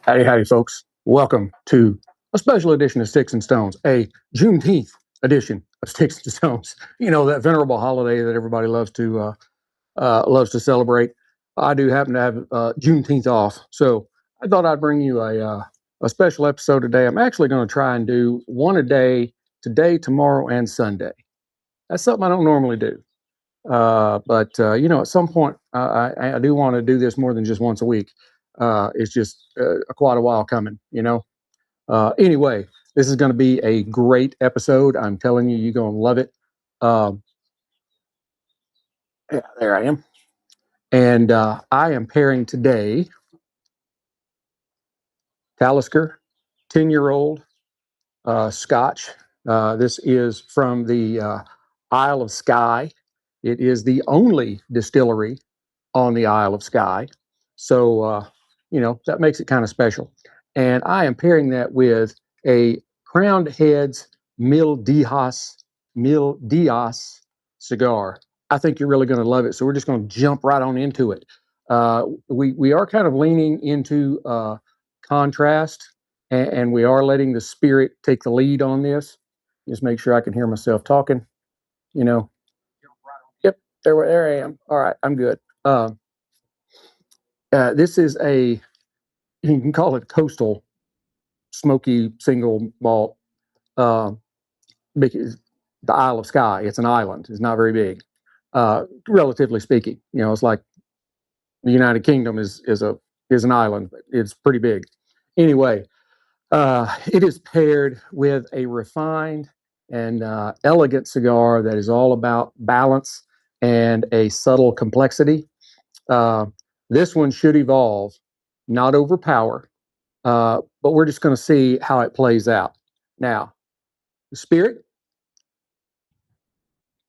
Howdy, howdy, folks. Welcome to a special edition of Sticks and Stones, a Juneteenth edition of Sticks and Stones. You know, that venerable holiday that everybody loves to celebrate. I do happen to have Juneteenth off, so I thought I'd bring you a special episode today. I'm actually going to try and do one a day today, tomorrow, and Sunday. That's something I don't normally do. But you know, at some point, I do want to do this more than just once a week. It's just quite a while coming, you know. Anyway, this is going to be a great episode. I'm telling you, you're going to love it. Um, yeah, there I am. And I am pairing today Talisker 10-year-old Scotch. This is from the Isle of Skye. It is the only distillery on the Isle of Skye. So, you know, that makes it kind of special. And I am pairing that with a Crowned Heads Mil Diaz cigar. I think you're really going to love it. So we're just going to jump right on into it. We are kind of leaning into contrast, and we are letting the spirit take the lead on this. Just make sure I can hear myself talking. You know. Yep, there I am. All right, I'm good. This is you can call it coastal smoky single malt, uh, because the Isle of Skye, it's an island, it's not very big, relatively speaking. You know, it's like the United Kingdom is an island, but it's pretty big. Anyway, it is paired with a refined and elegant cigar that is all about balance and a subtle complexity. Uh, this one should evolve, not overpower. But we're just going to see how it plays out. Now, the spirit,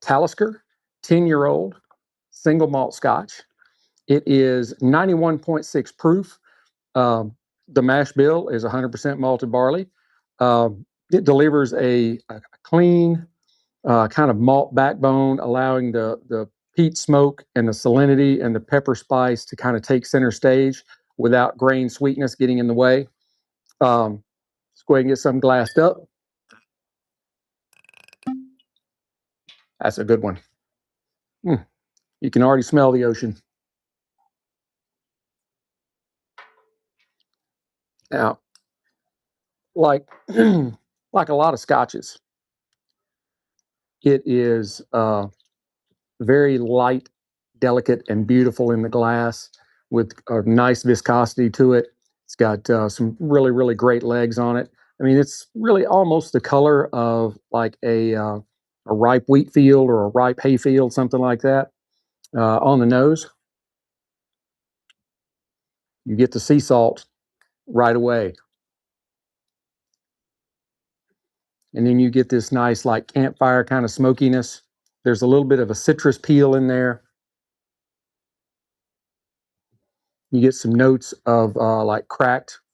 Talisker, 10-year-old single malt Scotch. It is 91.6 proof. The mash bill is 100% malted barley. It delivers a clean kind of malt backbone, allowing the peat smoke and the salinity and the pepper spice to kind of take center stage without grain sweetness getting in the way. Let's go ahead and get some glassed up. That's a good one. You can already smell the ocean. Now, like like a lot of scotches, it is very light, delicate, and beautiful in the glass with a nice viscosity to it. It's got some really great legs on it. I mean, it's really almost the color of like a ripe wheat field or a ripe hay field, something like that. On the nose, you get the sea salt right away. And then you get this nice like campfire kind of smokiness. There's a little bit of a citrus peel in there. You get some notes of like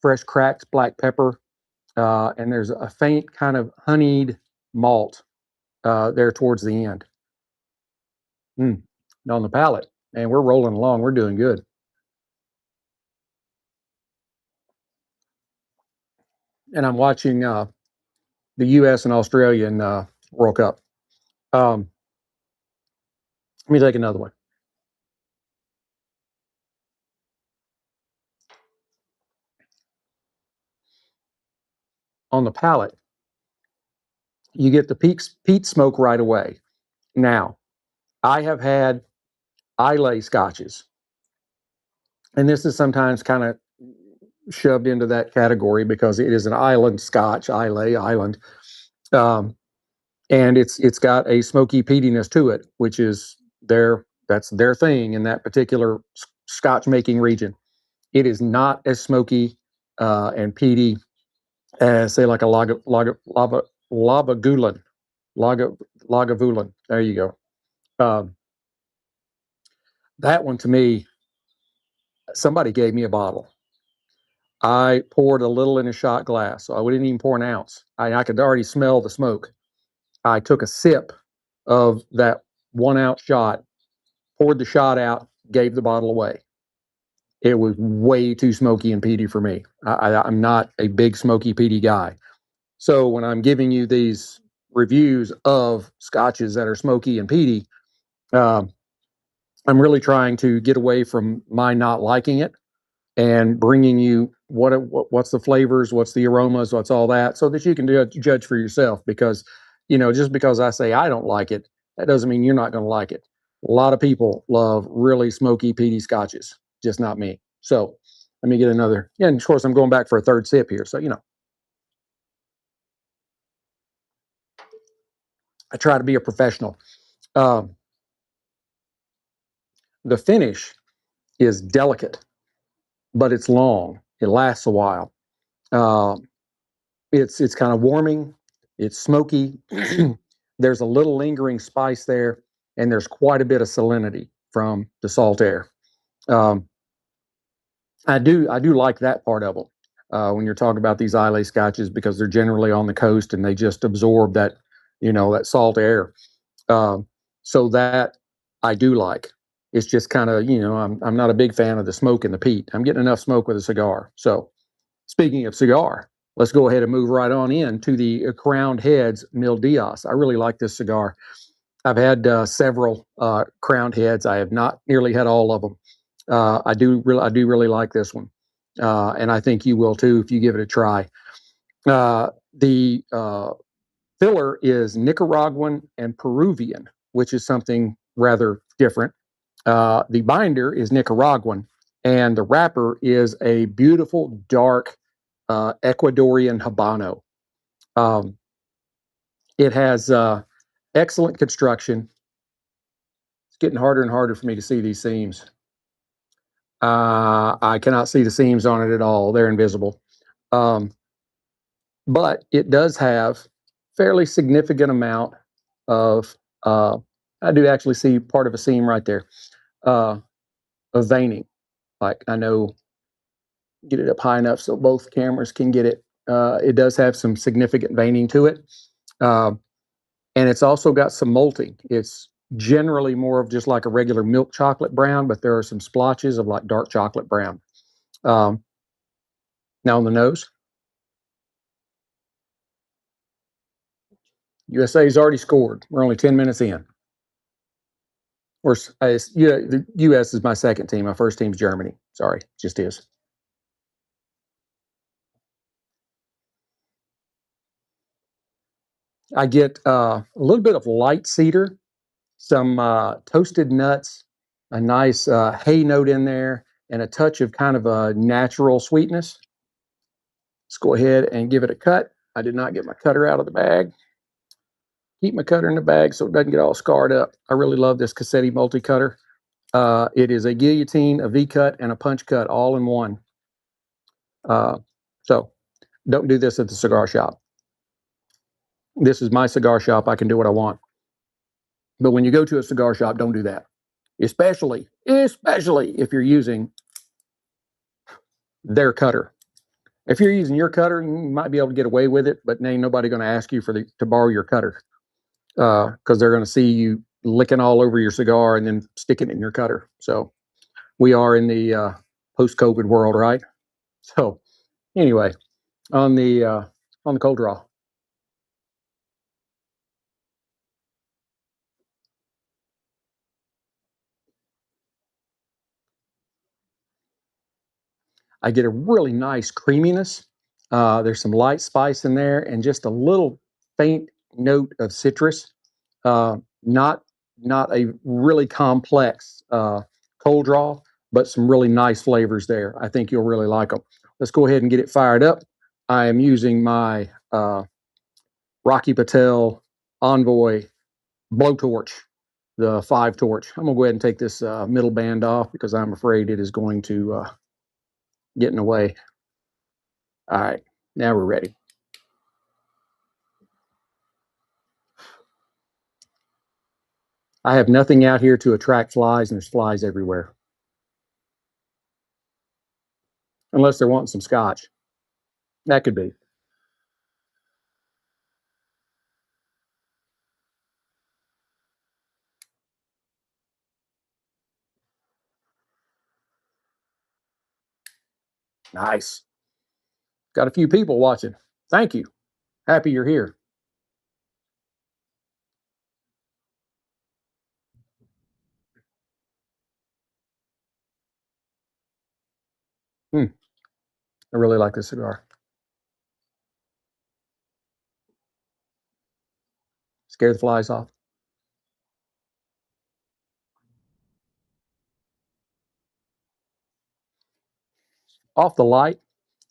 fresh cracked black pepper, and there's a faint kind of honeyed malt there towards the end. Mm. On the palate, and we're rolling along. We're doing good. And I'm watching the U.S. and Australian World Cup. Let me take another one. On the palate, you get the peat smoke right away. Now, I have had Islay scotches, and this is sometimes kind of shoved into that category because it is an island Scotch, Islay Island, um, and it's got a smoky peatiness to it, which is that's their thing in that particular Scotch making region. It is not as smoky and peaty as say like a Lagavulin, Lagavulin. There you go. Um, that one to me, somebody gave me a bottle. I poured a little in a shot glass, so I didn't even pour an ounce. I could already smell the smoke. I took a sip of that 1 ounce shot, poured the shot out, gave the bottle away. it was way too smoky and peaty for me. I'm not a big smoky peaty guy. So when I'm giving you these reviews of scotches that are smoky and peaty, uh, I'm really trying to get away from my not liking it and bringing you what's the flavors, what's the aromas, what's all that, so that you can judge for yourself. Because just because I say I don't like it, that doesn't mean you're not going to like it. A lot of people love really smoky, peaty scotches, just not me. So let me get another. Yeah, and of course I'm going back for a third sip here. So I try to be a professional. Um, the finish is delicate, but it's long. It lasts a while. Uh, it's kind of warming. It's smoky. There's a little lingering spice there, and there's quite a bit of salinity from the salt air. Um, I do like that part of them when you're talking about these Islay scotches, because they're generally on the coast and they just absorb that salt air. Um, so that I do like. It's just kind of I'm not a big fan of the smoke and the peat. I'm getting enough smoke with a cigar. So speaking of cigar, let's go ahead and move right on in to the Crowned Heads Mil Diaz. I really like this cigar. I've had several Crowned Heads. I have not nearly had all of them. I do really like this one, and I think you will too if you give it a try. The filler is Nicaraguan and Peruvian, which is something rather different. The binder is Nicaraguan, and the wrapper is a beautiful dark Ecuadorian Habano. Um, it has excellent construction. It's getting harder and harder for me to see these seams. I cannot see the seams on it at all. They're invisible. Um, but it does have fairly significant amount of, I do actually see part of a seam right there, uh, of veining. Like I know, get it up high enough so both cameras can get it. It does have some significant veining to it. Uh, and it's also got some molting. It's generally more of just like a regular milk chocolate brown, but there are some splotches of like dark chocolate brown. Um, Now on the nose, USA's already scored. We're only 10 minutes in. Or yeah, the US is my second team. My first team's Germany. Sorry, just is. I get a little bit of light cedar, some toasted nuts, a nice hay note in there, and a touch of kind of a natural sweetness. Let's go ahead and give it a cut. I did not get my cutter out of the bag. Keep my cutter in the bag so it doesn't get all scarred up. I really love this Cassetti multi-cutter. It is a guillotine, a V-cut, and a punch cut all in one. Uh, so don't do this at the cigar shop. This is my cigar shop. I can do what I want. But when you go to a cigar shop, don't do that. Especially if you're using their cutter. If you're using your cutter, you might be able to get away with it, but ain't nobody going to ask you to borrow your cutter, because they're going to see you licking all over your cigar and then sticking it in your cutter. So we are in the post-COVID world, right? So anyway, on the uh, on the cold draw, I get a really nice creaminess. There's some light spice in there, and just a little faint note of citrus. Not a really complex cold draw, but some really nice flavors there. I think you'll really like them. Let's go ahead and get it fired up. I am using my Rocky Patel Envoy blowtorch, the 5 torch. I'm gonna go ahead and take this middle band off because I'm afraid it is going to get in the way. All right, now we're ready. I have nothing out here to attract flies, and there's flies everywhere. Unless they're wanting some scotch. That could be. Nice. Got a few people watching. Thank you. Happy you're here. Hmm, I really like this cigar. Scare the flies off. Off the light,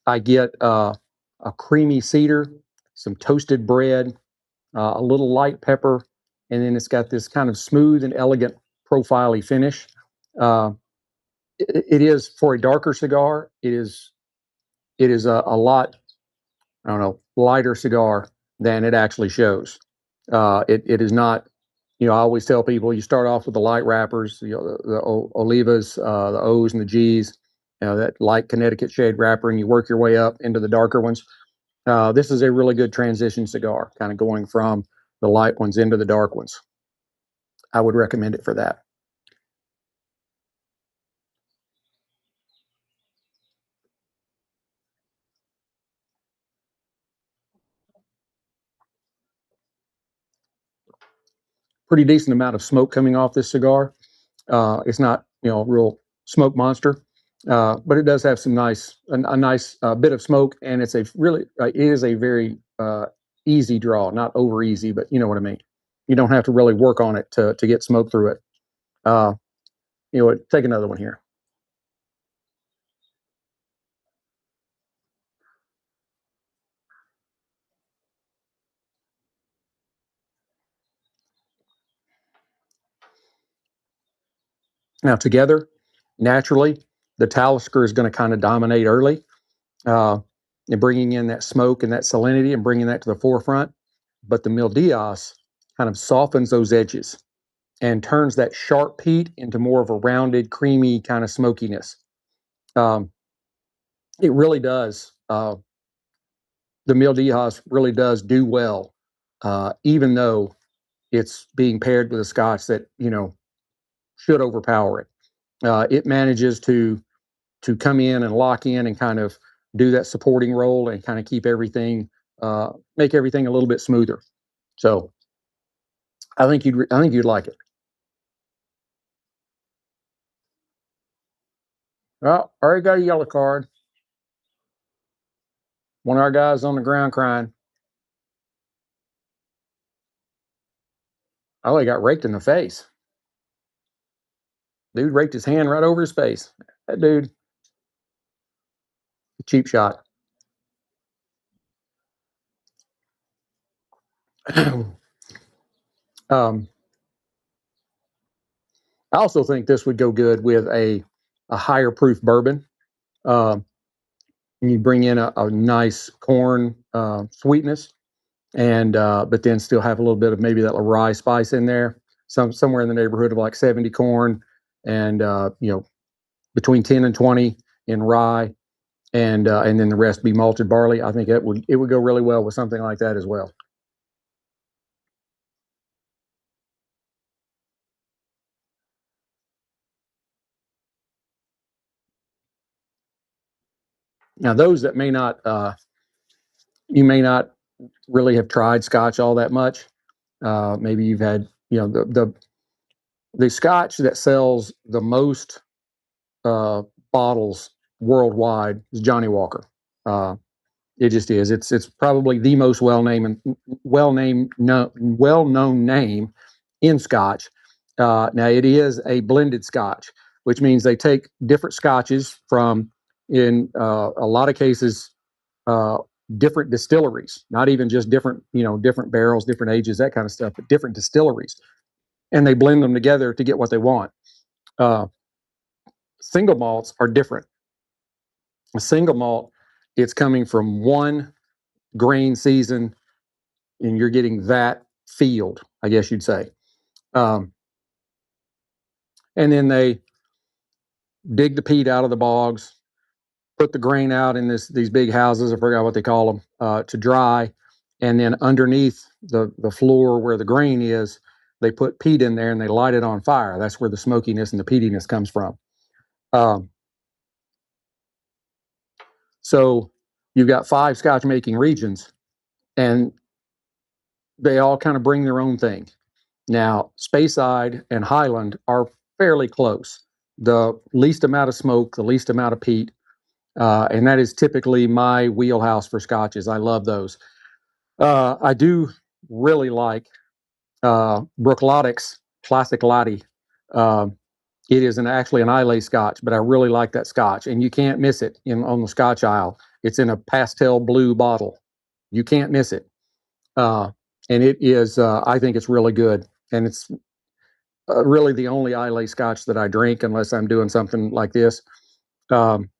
I get a creamy cedar, some toasted bread, a little light pepper, and then it's got this kind of smooth and elegant profile finish. Uh, it is for a darker cigar. It is a lot, I don't know, lighter cigar than it actually shows. It is not. I always tell people you start off with the light wrappers, the Olivas, the O's and the G's, that light Connecticut shade wrapper, and you work your way up into the darker ones. This is a really good transition cigar, kind of going from the light ones into the dark ones. I would recommend it for that. Pretty decent amount of smoke coming off this cigar. It's not, a real smoke monster, but it does have some a nice bit of smoke, and it is a very easy draw, not over easy, but you know what I mean. You don't have to really work on it to get smoke through it. Uh, take another one here. Now together, naturally, the Talisker is going to kind of dominate early, uh, and bringing in that smoke and that salinity and bringing that to the forefront. But the Mil Diaz kind of softens those edges and turns that sharp peat into more of a rounded, creamy kind of smokiness. Um, it really does. The Mil Diaz really does do well, even though it's being paired with a Scotch that should overpower it. It manages to come in and lock in and kind of do that supporting role and kind of keep everything, make everything a little bit smoother. So I think you'd like it. Well, I already got a yellow card. One of our guys on the ground crying. Oh, he got raked in the face. Dude raked his hand right over his face. That dude, cheap shot. um, I also think this would go good with a higher proof bourbon. Um, you bring in a nice corn sweetness, and but then still have a little bit of maybe that rye spice in there, somewhere in the neighborhood of like 70 corn, and between 10 and 20 in rye, and then the rest be malted barley. I think it would go really well with something like that as well. Now, those that you may not really have tried Scotch all that much. Maybe you've had, the Scotch that sells the most uh, bottles worldwide is Johnny Walker. Uh, it just is. It's probably the most well known name in Scotch. Now it is a blended Scotch, which means they take different Scotches from, in a lot of cases, uh, different distilleries, not even just different barrels, different ages, that kind of stuff, but different distilleries, and they blend them together to get what they want. Uh, Single malts are different. A single malt, it's coming from one grain season, and you're getting that field, I guess you'd say. Um, and then they dig the peat out of the bogs, put the grain out in these big houses. I forgot what they call them, to dry, and then underneath the floor where the grain is, they put peat in there and they light it on fire. That's where the smokiness and the peatiness comes from. Um, So you've got 5 Scotch making regions, and they all kind of bring their own thing. Now, Speyside and Highland are fairly close. The least amount of smoke, the least amount of peat, and that is typically my wheelhouse for scotches. I love those. I do really like Brooklotic's Classic Lottie. Uh, it is actually an Islay Scotch, but I really like that Scotch, and you can't miss it on the Scotch aisle. It's in a pastel blue bottle. You can't miss it, uh, and it is. I think it's really good, and it's really the only Islay Scotch that I drink unless I'm doing something like this. Um,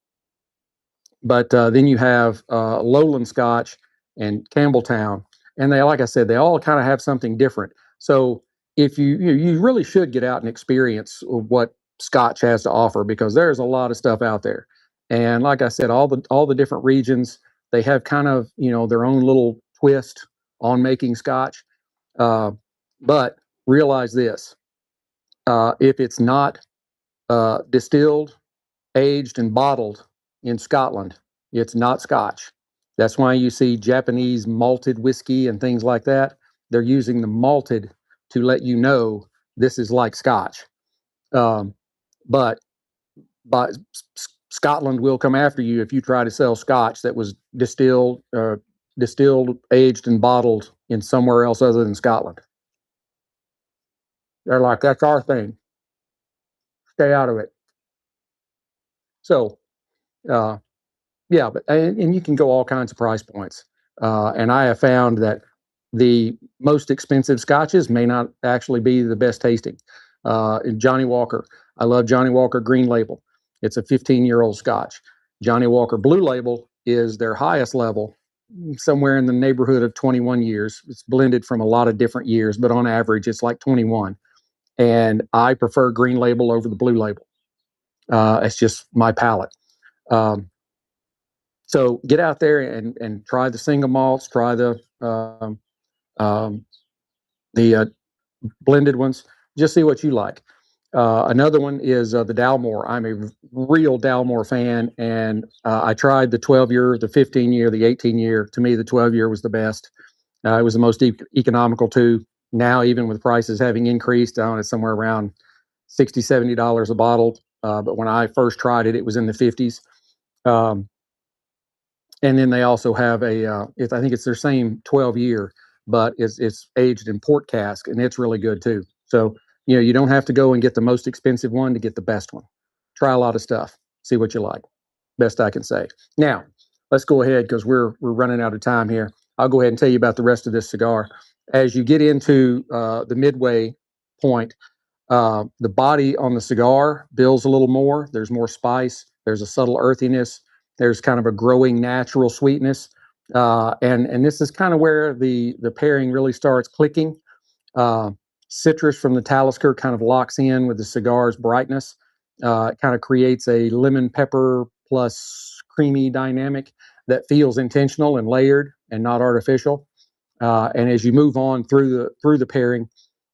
but then you have Lowland Scotch and Campbelltown, and they, like I said, they all kind of have something different. So if you really should get out and experience what Scotch has to offer, because there's a lot of stuff out there. And like I said, all the different regions, they have kind of their own little twist on making Scotch. Uh, but realize this: if it's not distilled, aged, and bottled in Scotland, it's not Scotch. That's why you see Japanese malted whiskey and things like that. They're using the malted to let you know this is like Scotch. Um, but but Scotland will come after you if you try to sell Scotch that was distilled, aged, and bottled in somewhere else other than Scotland. They're like, that's our thing. Stay out of it. So, uh, yeah, but and you can go all kinds of price points. And I have found that the most expensive scotches may not actually be the best tasting. Johnny Walker, I love Johnny Walker Green Label. It's a 15-year-old Scotch. Johnny Walker Blue Label is their highest level, somewhere in the neighborhood of 21 years. It's blended from a lot of different years, but on average, it's like 21. And I prefer Green Label over the Blue Label. It's just my palate. Um, so get out there and try the single malts, try um, the blended ones. Just see what you like. Another one is the Dalmore. I'm a real Dalmore fan, and I tried the 12-year, the 15-year, the 18-year. To me, the 12-year was the best. It was the most economical too. Now, even with prices having increased, I don't know, it's somewhere around $60, $70 a bottle. But when I first tried it, it was in the 50s. Um, and then they also have I think it's their same 12-year, but it's aged in port cask, and it's really good too. So you don't have to go and get the most expensive one to get the best one. Try a lot of stuff, see what you like. Best I can say. Now let's go ahead because we're running out of time here. I'll go ahead and tell you about the rest of this cigar. As you get into the midway point, the body on the cigar builds a little more. There's more spice. There's a subtle earthiness. There's kind of a growing natural sweetness. And this is kind of where the pairing really starts clicking. Uh, Citrus from the Talisker kind of locks in with the cigar's brightness. It kind of creates a lemon pepper plus creamy dynamic that feels intentional and layered and not artificial. And as you move on through the pairing,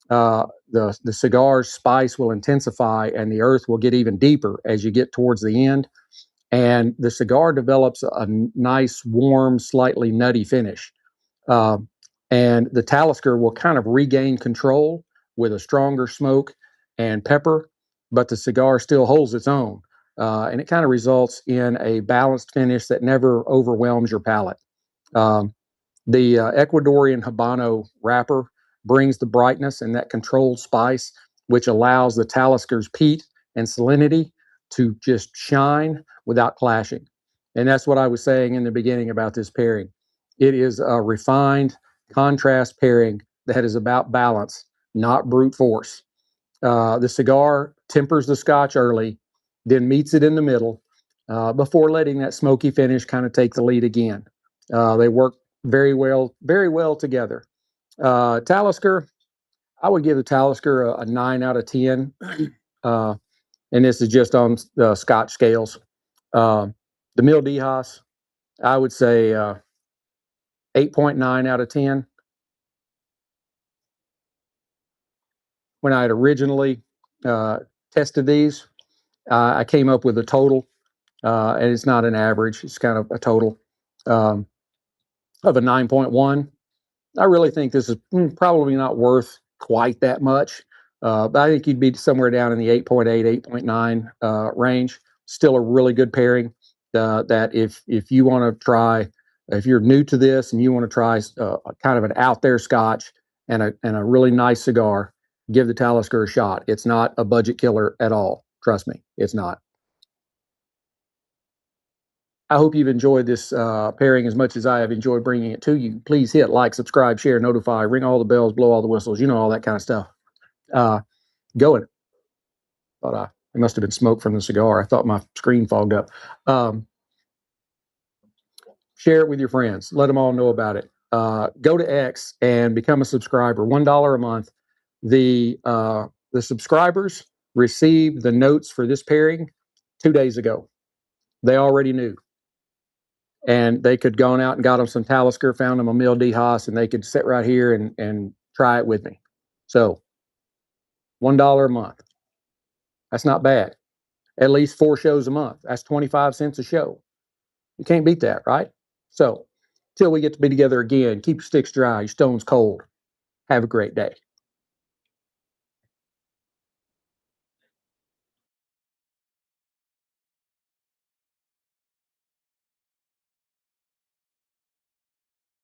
the cigar's spice will intensify and the earth will get even deeper as you get towards the end. And the cigar develops a nice, warm, slightly nutty finish. Uh, and the Talisker will kind of regain control with a stronger smoke and pepper, but the cigar still holds its own. And it kind of results in a balanced finish that never overwhelms your palate. Um, the Ecuadorian Habano wrapper brings the brightness and that controlled spice, which allows the Talisker's peat and salinity to just shine without clashing. And that's what I was saying in the beginning about this pairing. It is a refined contrast pairing that is about balance, not brute force. The cigar tempers the scotch early, then meets it in the middle before letting that smoky finish kind of take the lead again. They work very well together. Talisker, I would give the Talisker a 9 out of 10. Uh, and this is just on Scotch scales. Uh, the Mil Dijas, I would say 8.9 out of 10. When I had originally tested these, I came up with a total and it's not an average. It's kind of a total um, of a 9.1. I really think this is probably not worth quite that much. But I think you'd be somewhere down in the 8.8, 8.9 range. Still a really good pairing. That if you want to try, if you're new to this and you want to try kind of an out there Scotch and a really nice cigar, give the Talisker a shot. It's not a budget killer at all. Trust me, it's not. I hope you've enjoyed this pairing as much as I have enjoyed bringing it to you. Please hit like, subscribe, share, notify, ring all the bells, blow all the whistles. You know, all that kind of stuff. Uh, Going. Thought it must have been smoke from the cigar. I thought my screen fogged up. Um, Share it with your friends. Let them all know about it. Go to X and become a subscriber. $1 a month. The subscribers received the notes for this pairing 2 days ago. They already knew, and they could gone out and got them some Talisker, found them a Mil D Haas, and they could sit right here and try it with me. So $1 a month. That's not bad. At least 4 shows a month. That's 25 cents a show. You can't beat that, right? So, till we get to be together again, keep your sticks dry, your stones cold. Have a great day.